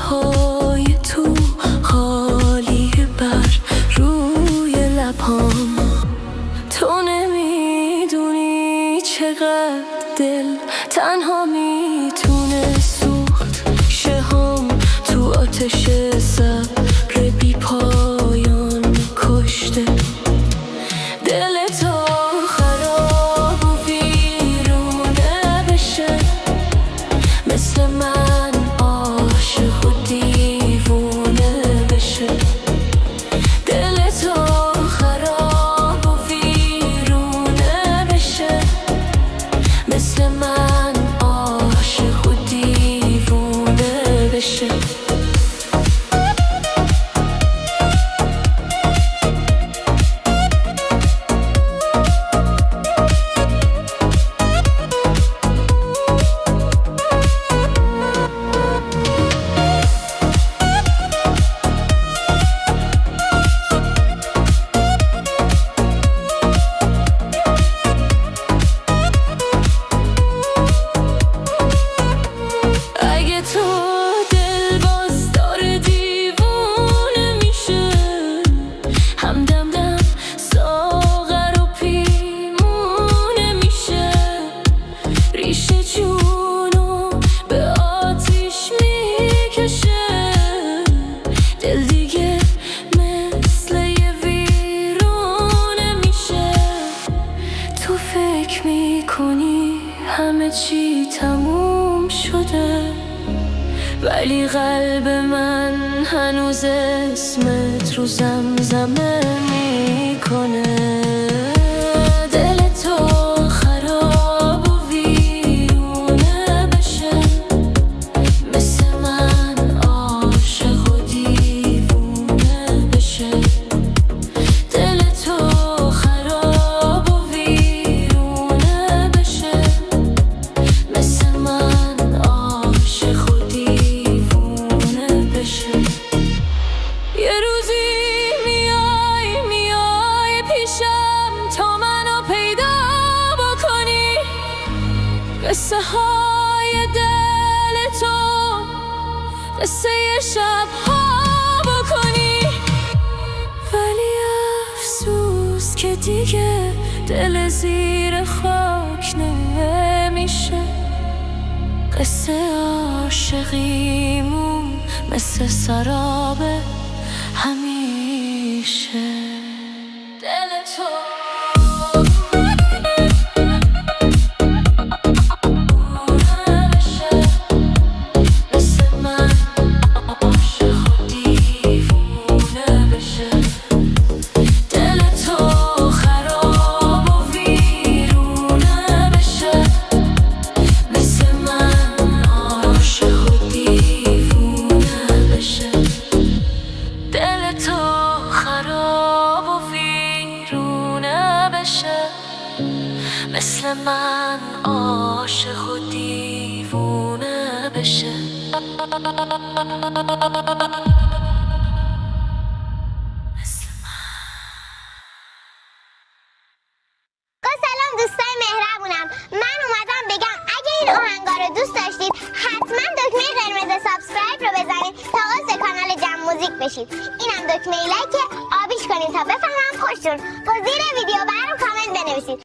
های تو خالی بر روی لبام. تو نمیدونی چقدر دل تنها میتونه سوخت شهام تو آتش صبر بی پایان کشته. دل تو خراب و ویرونه بشه، مثل من عاشق و دیوونه بشه. دل تو خراب و ویرونه بشه، مثل من عاشق و دیوونه بشه. همه چی تموم شده، ولی قلب من هنوز اسمت رو زمزمه میکنه. دل تو خراب و ویرونه بشه، مثل من عاشق و دیوونه بشه. دل تو خراب و ویرونه بشه، مثل من عاشق و دیوونه بشه. یه روزی میای پیشم تا منو پیدا بکنی، قصه های دل تو قصه شب ها بکنی. ولی افسوس که دیگه دل زیر خاک نمیشه، قصه عاشقیمون مثل سراب همیشه. دل تو مثل من عاشق و دیوونه بشه. سلام دوستای مهربونم، من اومدم بگم اگه این آهنگا رو دوست داشتید حتما دکمه قرمز سابسکرایب رو بزنید تا عضو کانال جم موزیک بشید. اینم دکمه لایک آبیش کنید تا بفهمم خوشتون. با زیر ویدیو برام کامنت بنویسید.